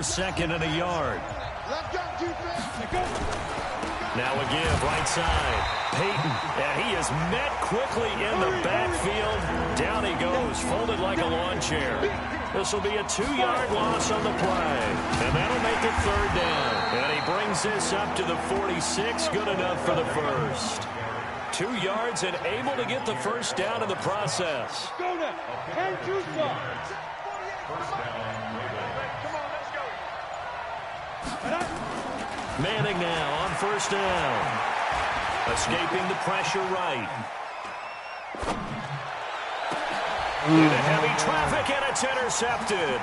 Second and a yard. Now a give, right side. Peyton, and he is met quickly in the backfield. Down he goes, folded like a lawn chair. This will be a 2-yard loss on the play. And that'll make it third down. And he brings this up to the 46, good enough for the first. 2 yards and able to get the first down in the process. Go now. And first down. Manning now on first down. Escaping the pressure right. Into heavy traffic, and it's intercepted.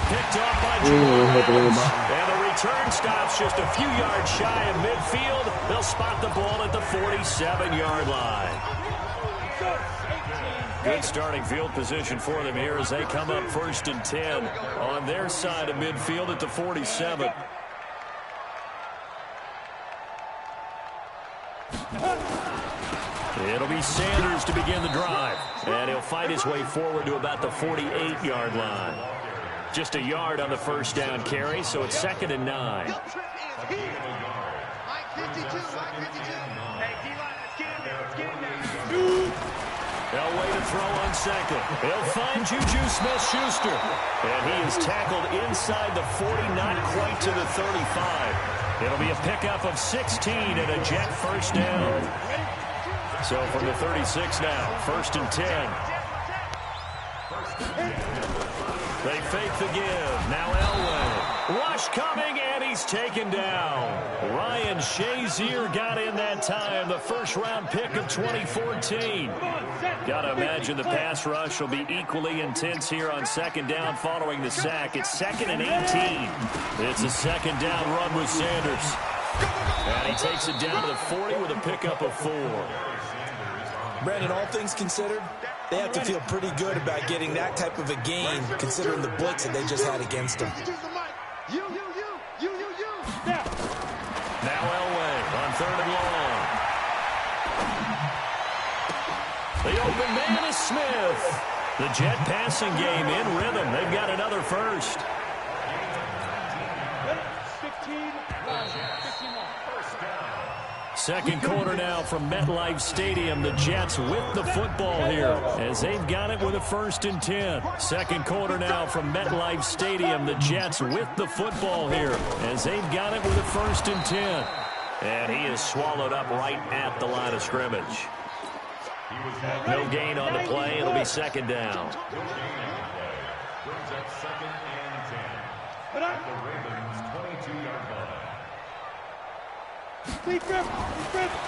Picked off by Jordan. And the return stops just a few yards shy of midfield. They'll spot the ball at the 47-yard line. Good starting field position for them here as they come up first and 10 on their side of midfield at the 47. It'll be Sanders to begin the drive. And he'll fight his way forward to about the 48-yard line. Just a yard on the first down carry, so it's second and 9. They'll wait to throw on second. He'll find Juju Smith-Schuster. And he is tackled inside the 40, not quite to the 35. It'll be a pickup of 16 and a Jet first down. So from the 36 now, first and 10. They fake the give. Now Elway. Rush coming, and he's taken down. Ryan Shazier got in that time, the first-round pick of 2014. Got to imagine the pass rush will be equally intense here on second down following the sack. It's second and 18. It's a second down run with Sanders. And he takes it down to the 40 with a pickup of 4. Brandon, all things considered, they have to feel pretty good about getting that type of a gain, considering the blitz that they just had against them. Now Elway on third and long. The open man is Smith. The Jet passing game in rhythm. They've got another first. 15. Second quarter now from MetLife Stadium. The Jets with the football here as they've got it with a first and 10. Second quarter now from MetLife Stadium. The Jets with the football here as they've got it with a first and 10. And he is swallowed up right at the line of scrimmage. No gain on the play. It'll be second down.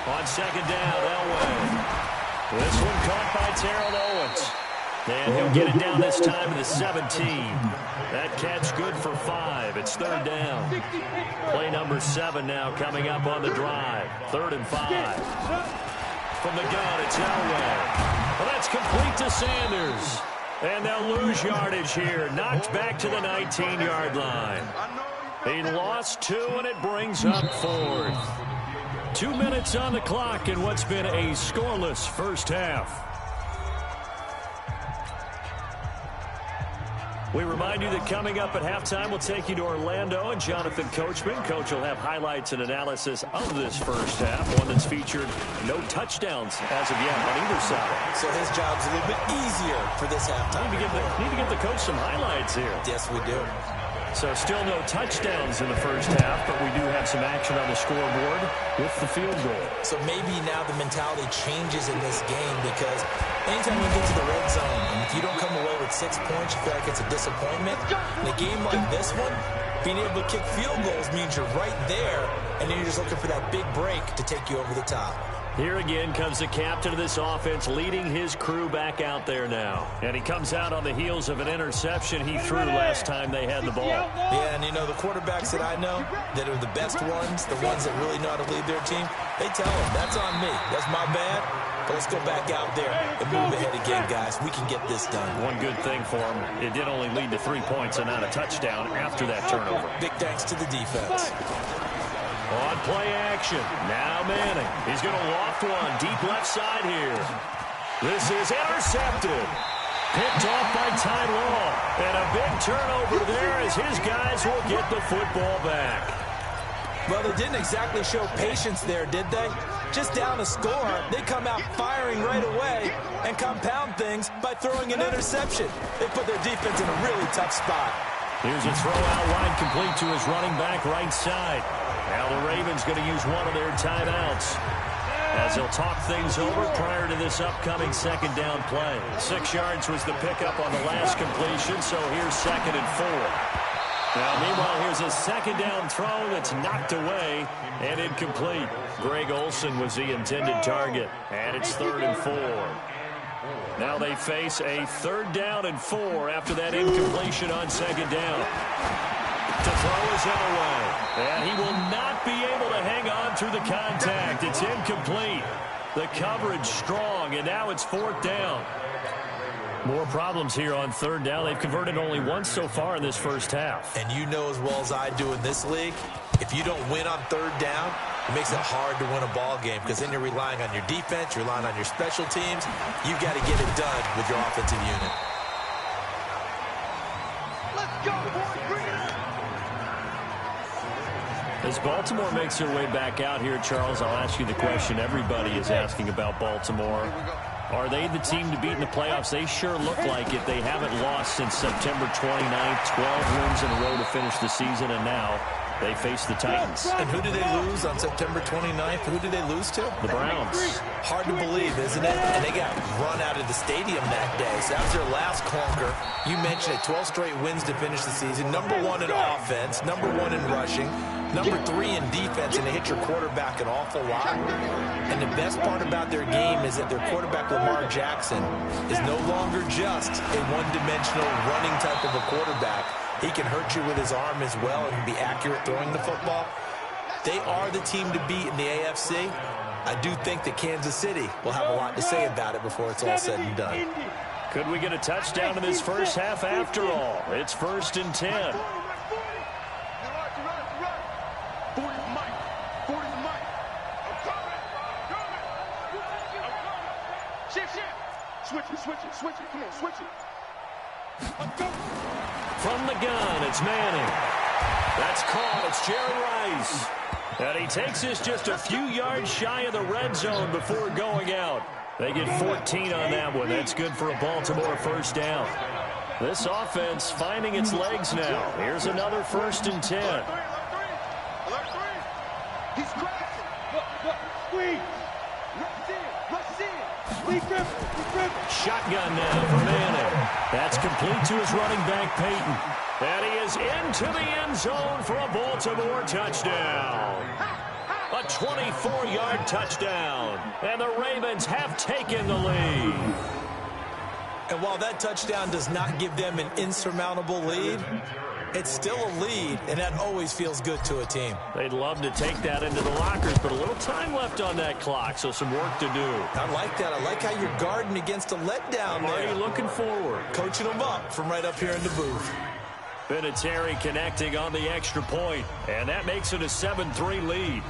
On second down, Elway. This one caught by Terrell Owens. And he'll get it down this time to the 17. That catch good for 5. It's third down. Play number 7 now coming up on the drive. Third and 5. From the gun, it's Elway. Well, that's complete to Sanders. And they'll lose yardage here. Knocked back to the 19-yard line. He lost 2, and it brings up 4th. 2 minutes on the clock in what's been a scoreless first half. We remind you that coming up at halftime, we'll take you to Orlando and Jonathan Coachman. Coach will have highlights and analysis of this first half, one that's featured no touchdowns as of yet on either side. So his job's a little bit easier for this halftime. Need to give the coach some highlights here. Yes, we do. So still no touchdowns in the first half, but we do have some action on the scoreboard with the field goal. So maybe now the mentality changes in this game because anytime you get to the red zone, and if you don't come away with 6 points, you feel like it's a disappointment. In a game like this one, being able to kick field goals means you're right there, and then you're just looking for that big break to take you over the top. Here again comes the captain of this offense leading his crew back out there now. And he comes out on the heels of an interception he threw last time they had the ball. Yeah, and you know, the quarterbacks that I know that are the best ones, the ones that really know how to lead their team, they tell them, that's on me. That's my bad. But let's go back out there and move ahead again, guys. We can get this done. One good thing for him, it did only lead to 3 points and not a touchdown after that turnover. Big thanks to the defense. On play action, now Manning. He's going to loft one deep left side here. This is intercepted. picked off by Ty Law. And a big turnover there as his guys will get the football back. Well, they didn't exactly show patience there, did they? Just down a score, they come out firing right away and compound things by throwing an interception. They put their defense in a really tough spot. Here's a throw out wide, complete to his running back right side. Now the Ravens going to use one of their timeouts as they'll talk things over prior to this upcoming second down play. 6 yards was the pickup on the last completion, so here's 2nd and 4. Now, meanwhile, here's a second down throw that's knocked away and incomplete. Greg Olsen was the intended target, and it's 3rd and 4. Now they face a 3rd down and 4 after that incompletion on 2nd down. To throw is Elway, and he will not be able to hang on through the contact. It's incomplete. The coverage strong, and now it's 4th down. More problems here on 3rd down. They've converted only once so far in this first half. And you know as well as I do in this league, if you don't win on 3rd down, it makes it hard to win a ball game because then you're relying on your defense, you're relying on your special teams. You've got to get it done with your offensive unit. Let's go, boys. Bring it. As Baltimore makes their way back out here, Charles, I'll ask you the question everybody is asking about Baltimore. Are they the team to beat in the playoffs? They sure look like it. They haven't lost since September 29th, 12 wins in a row to finish the season, and now they face the Titans. And who did they lose on September 29th? Who did they lose to? The Browns. Hard to believe, isn't it? And they got run out of the stadium that day. So that was their last clunker. You mentioned it, 12 straight wins to finish the season. Number 1 in offense, number 1 in rushing, number 3 in defense, and they hit your quarterback an awful lot. And the best part about their game is that their quarterback, Lamar Jackson, is no longer just a one-dimensional running type of a quarterback. He can hurt you with his arm as well and be accurate throwing the football. They are the team to beat in the AFC. I do think that Kansas City will have a lot to say about it before it's all said and done. Could we get a touchdown in this first half after all? It's 1st and 10. Switch it. Come on, switch it. From the gun, it's Manning. That's caught. It's Jerry Rice. And he takes this just a few yards shy of the red zone before going out. They get 14 on that one. That's good for a Baltimore first down. This offense finding its legs now. Here's another 1st and 10. He's crashing. Look, squeeze. Rush in. Shotgun now for Manning. That's complete to his running back, Peyton. And he is into the end zone for a Baltimore touchdown. A 24-yard touchdown. And the Ravens have taken the lead. And while that touchdown does not give them an insurmountable lead, it's still a lead, and that always feels good to a team. They'd love to take that into the lockers, but a little time left on that clock, so some work to do. I like that. I like how you're guarding against a letdown there. Already looking forward. Coaching them up from right up here in the booth. Vinatieri connecting on the extra point, and that makes it a 7-3 lead.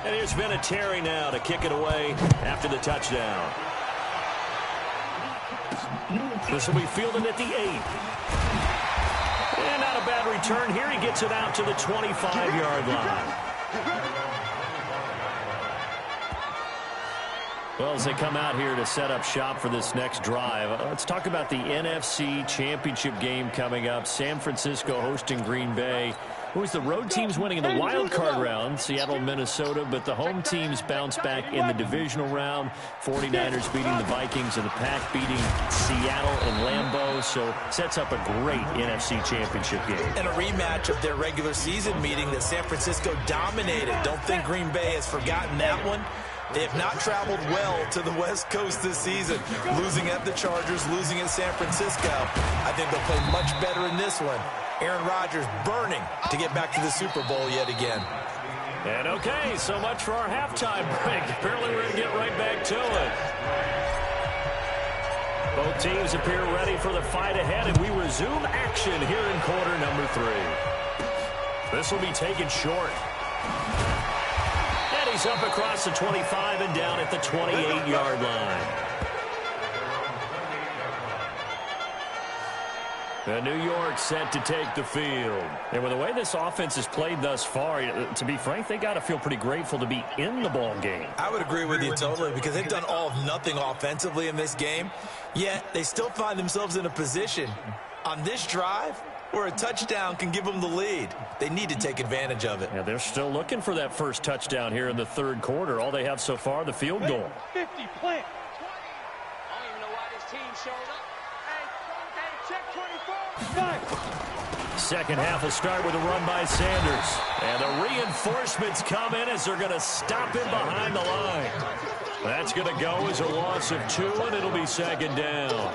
And here's Vinatieri now to kick it away after the touchdown. This will be fielded at the 8. And not a bad return here. He gets it out to the 25-yard line. Well, as they come out here to set up shop for this next drive, let's talk about the NFC Championship game coming up. San Francisco hosting Green Bay. It was the road teams winning in the wild card round, Seattle, Minnesota, but the home teams bounced back in the divisional round. 49ers beating the Vikings and the Pack beating Seattle and Lambeau, so sets up a great NFC Championship game. And a rematch of their regular season meeting that San Francisco dominated. Don't think Green Bay has forgotten that one. They have not traveled well to the West Coast this season. Losing at the Chargers, losing at San Francisco. I think they'll play much better in this one. Aaron Rodgers burning to get back to the Super Bowl yet again. And okay, so much for our halftime break. Apparently we're going to get right back to it. Both teams appear ready for the fight ahead, and we resume action here in quarter number 3. This will be taken short. And he's up across the 25 and down at the 28-yard line. And New York set to take the field. And with the way this offense has played thus far, to be frank, they got to feel pretty grateful to be in the ball game. I would agree with you totally, because they've done all of nothing offensively in this game, yet they still find themselves in a position on this drive where a touchdown can give them the lead. They need to take advantage of it. Yeah, they're still looking for that first touchdown here in the third quarter. All they have so far, the field goal. 50, plant. 20. I don't even know why this team showed up. Hey, check 24. Second half will start with a run by Sanders. And the reinforcements come in as they're going to stop him behind the line. That's going to go as a loss of 2, and it'll be second down.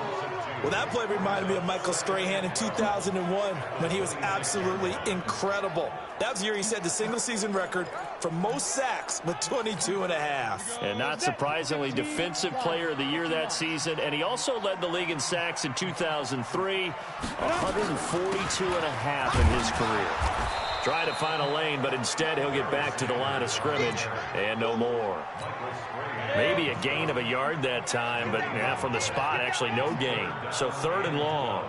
Well, that play reminded me of Michael Strahan in 2001 when he was absolutely incredible. That was the year he set the single-season record for most sacks with 22.5. And not surprisingly, Defensive Player of the Year that season. And he also led the league in sacks in 2003, 142.5 in his career. Trying to find a lane, but instead he'll get back to the line of scrimmage and no more. Maybe a gain of a yard that time, but yeah, from the spot, actually no gain. So third and long.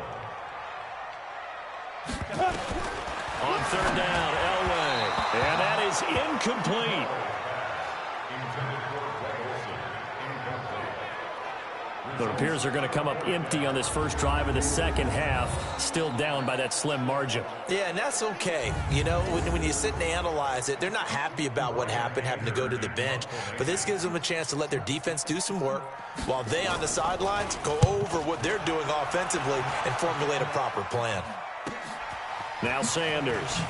On third down, Elway. And that is incomplete. It appears they're going to come up empty on this first drive of the second half, still down by that slim margin. Yeah, and that's okay. You know, when you sit and analyze it, they're not happy about what happened, having to go to the bench. But this gives them a chance to let their defense do some work while they on the sidelines go over what they're doing offensively and formulate a proper plan. Now Sanders.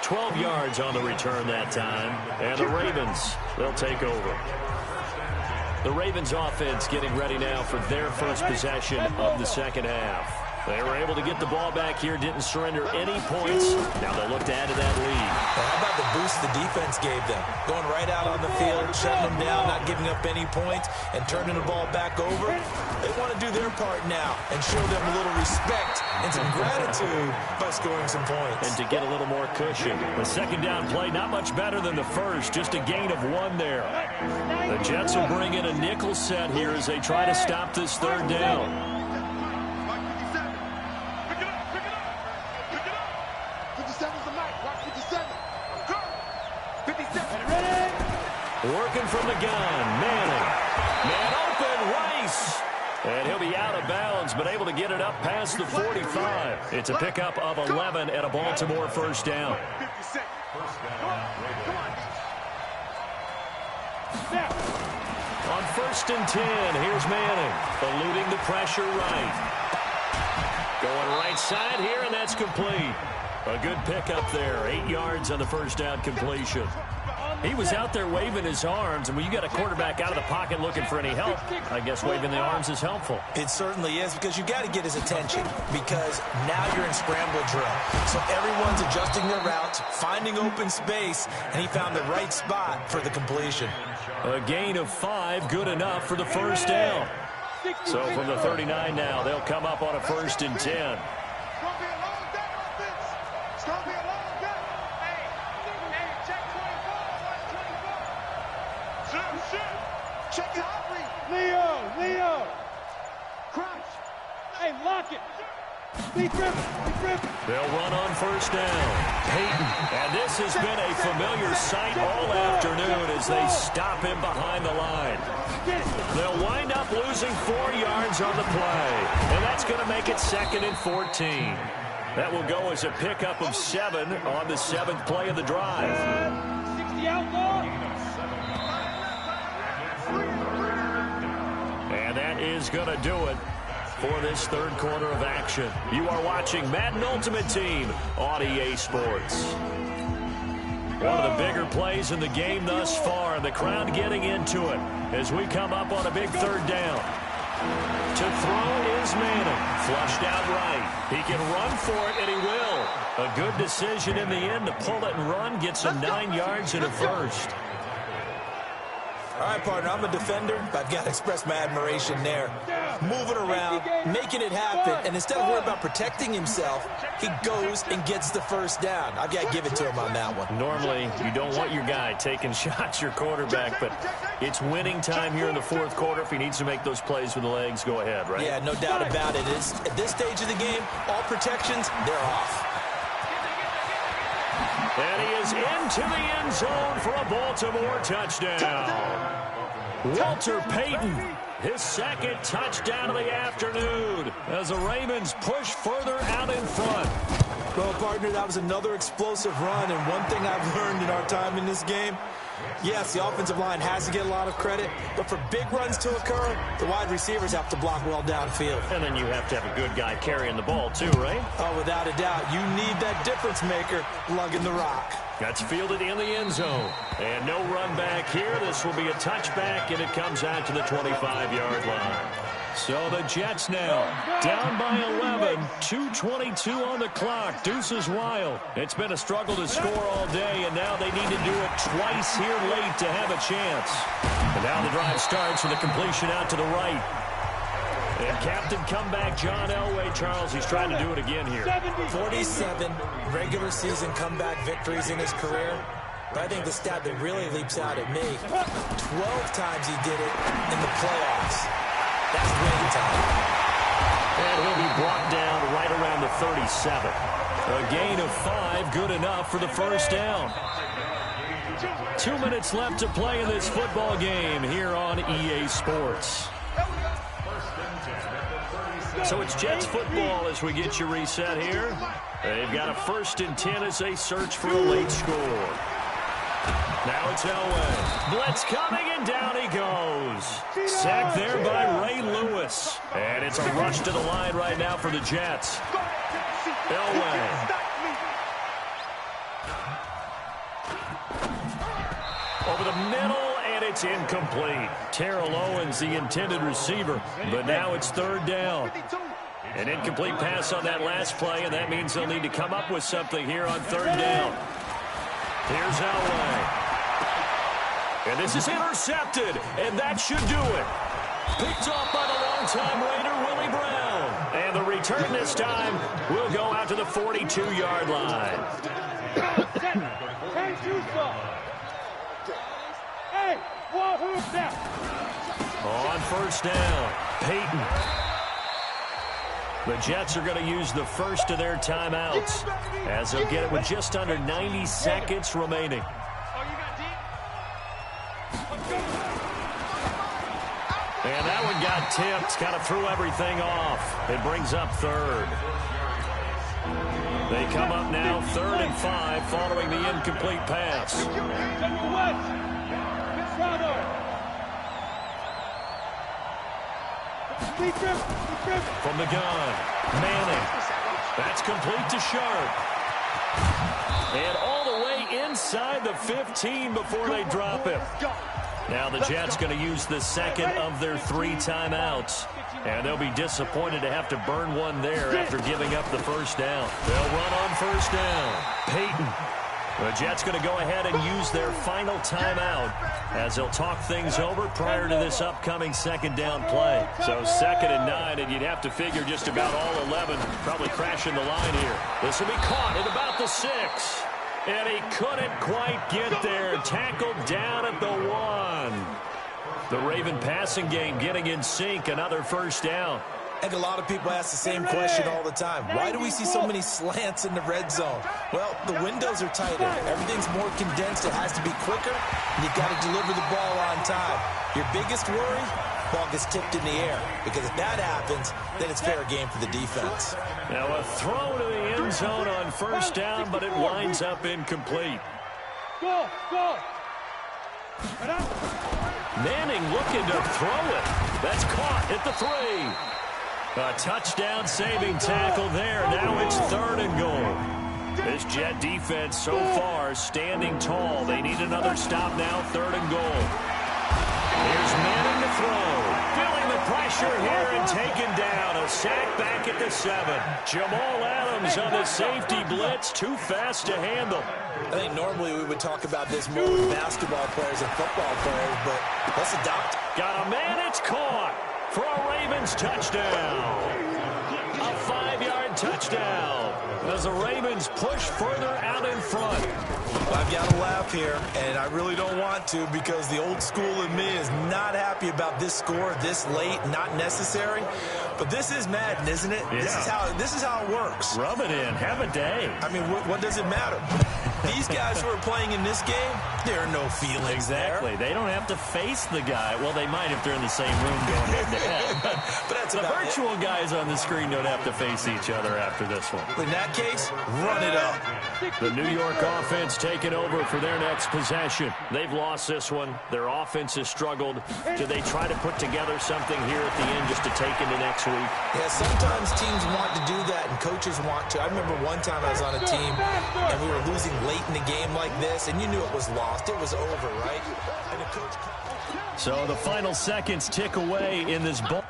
12 yards on the return that time. And the Ravens, they'll take over. The Ravens offense getting ready now for their first possession of the second half. They were able to get the ball back here, didn't surrender any points. Now they'll look to add to that lead. Well, how about the boost the defense gave them? Going right out on the field, shutting them down, not giving up any points, and turning the ball back over. They want to do their part now and show them a little respect and some gratitude by scoring some points. And to get a little more cushion. The second down play, not much better than the first, just a gain of 1 there. The Jets will bring in a nickel set here as they try to stop this third down. Working from the gun, Manning. Man open, Rice. And he'll be out of bounds, but able to get it up past the 45. It's a pickup of 11 and a Baltimore first down. On first and 10, here's Manning. Eluding the pressure right. Going right side here, and that's complete. A good pickup there. 8 yards on the first down completion. He was out there waving his arms, and when you got a quarterback out of the pocket looking for any help, I guess waving the arms is helpful. It certainly is, because you got to get his attention, because now you're in scramble drill. So everyone's adjusting their routes, finding open space, and he found the right spot for the completion. A gain of 5, good enough for the first down. So from the 39 now, they'll come up on a first and 10. Leo! Crouch! Hey, lock it! They'll run on first down. Peyton. And this has been a familiar sight all afternoon as they stop him behind the line. They'll wind up losing 4 yards on the play. And that's going to make it second and 14. That will go as a pickup of 7 on the 7th play of the drive. 60 outlaw! And that is going to do it for this third quarter of action. You are watching Madden Ultimate Team on EA Sports. One of the bigger plays in the game thus far, and the crowd getting into it as we come up on a big third down. To throw is Manning. Flushed out right. He can run for it, and he will. A good decision in the end to pull it and run. Gets him 9 yards and a first. All right, partner, I'm a defender, but I've got to express my admiration there. Moving around, making it happen, and instead of worrying about protecting himself, he goes and gets the first down. I've got to give it to him on that one. Normally, you don't want your guy taking shots, your quarterback, but it's winning time here in the fourth quarter. If he needs to make those plays with the legs, go ahead, right? Yeah, no doubt about it. At this stage of the game, all protections, they're off. And he is into the end zone for a Baltimore touchdown. Walter Payton, his second touchdown of the afternoon as the Ravens push further out in front. Well, partner, that was another explosive run, and one thing I've learned in our time in this game, yes, the offensive line has to get a lot of credit, but for big runs to occur, the wide receivers have to block well downfield. And then you have to have a good guy carrying the ball too, right? Oh, without a doubt. You need that difference maker lugging the rock. That's fielded in the end zone. And no run back here. This will be a touchback, and it comes out to the 25-yard line. So the Jets now down by 11, 2:22 on the clock. Deuces wild. It's been a struggle to score all day, and now they need to do it twice here late to have a chance. And now the drive starts with a completion out to the right. And captain comeback John Elway. Charles, he's trying to do it again here. 47 regular season comeback victories in his career. But I think the stat that really leaps out at me, 12 times he did it in the playoffs. That's winning time. And he'll be brought down right around the 37. A gain of 5, good enough for the first down. 2 minutes left to play in this football game here on EA Sports. So it's Jets football as we get you reset here. They've got a 1st and 10 as they search for a late score. Now it's Elway. Blitz coming, and down he goes. Sacked there by Ray Lewis. And it's a rush to the line right now for the Jets. Elway. Over the middle, and it's incomplete. Terrell Owens, the intended receiver, but now it's 3rd down. An incomplete pass on that last play, and that means they'll need to come up with something here on 3rd down. Here's Elway. And this is intercepted, and that should do it. Picked off by the longtime Raider, Willie Brown. And the return this time will go out to the 42-yard line. On 1st down, Payton. The Jets are going to use the first of their timeouts as they'll get it with just under 90 seconds remaining. And that one got tipped, kind of threw everything off. It brings up 3rd. They come up now 3rd and 5 following the incomplete pass. From the gun, Manning. That's complete to Sharp. And all the way inside the 15 before they drop him. Now the Jets going to use the 2nd of their 3 timeouts. And they'll be disappointed to have to burn one there after giving up the 1st down. They'll run on 1st down. Payton. The Jets going to go ahead and use their final timeout as they'll talk things over prior to this upcoming 2nd down play. So 2nd and 9, and you'd have to figure just about all 11 probably crashing the line here. This will be caught at about the 6. And he couldn't quite get there. Tackled down at the 1. The Raven passing game getting in sync. Another 1st down. And a lot of people ask the same question all the time. Why do we see so many slants in the red zone? Well, the windows are tighter. Everything's more condensed. It has to be quicker, and you've got to deliver the ball on time. Your biggest worry, ball gets tipped in the air. Because if that happens, then it's fair game for the defense. Now a throw to the end zone on 1st down, but it winds up incomplete. Manning looking to throw it. That's caught at the 3. A touchdown saving tackle there. Now it's 3rd and goal. This Jet defense so far standing tall. They need another stop now. 3rd and goal. Here's Manning to throw. Feeling the pressure. pressure here and taken down. A sack back at the 7. Jamal Adams on the safety blitz. Too fast to handle. I think normally we would talk about this more with basketball players and football players, but let's adopt. Got a man, it's caught for a Ravens touchdown. A 5-yard touchdown as the Ravens push further out in front. I've got to laugh here, and I really don't want to because the old school in me is not happy about this score this late, not necessary. But this is Madden, isn't it? Yeah. This is how it works. Rub it in. Have a day. I mean, what does it matter? These guys who are playing in this game, there are no feelings Exactly. there. They don't have to face the guy. Well, they might if they're in the same room going head-to-head. But that's The about virtual guys on the screen don't have to face each other after this one. In that case, run it up. The New York offense taking over for their next possession. They've lost this one. Their offense has struggled. Do they try to put together something here at the end just to take into next week? Yeah, sometimes teams want to do that and coaches want to. I remember one time I was on a team and we were losing late in the game like this, and you knew it was lost. It was over, right? And the coach... So the final seconds tick away in this ball.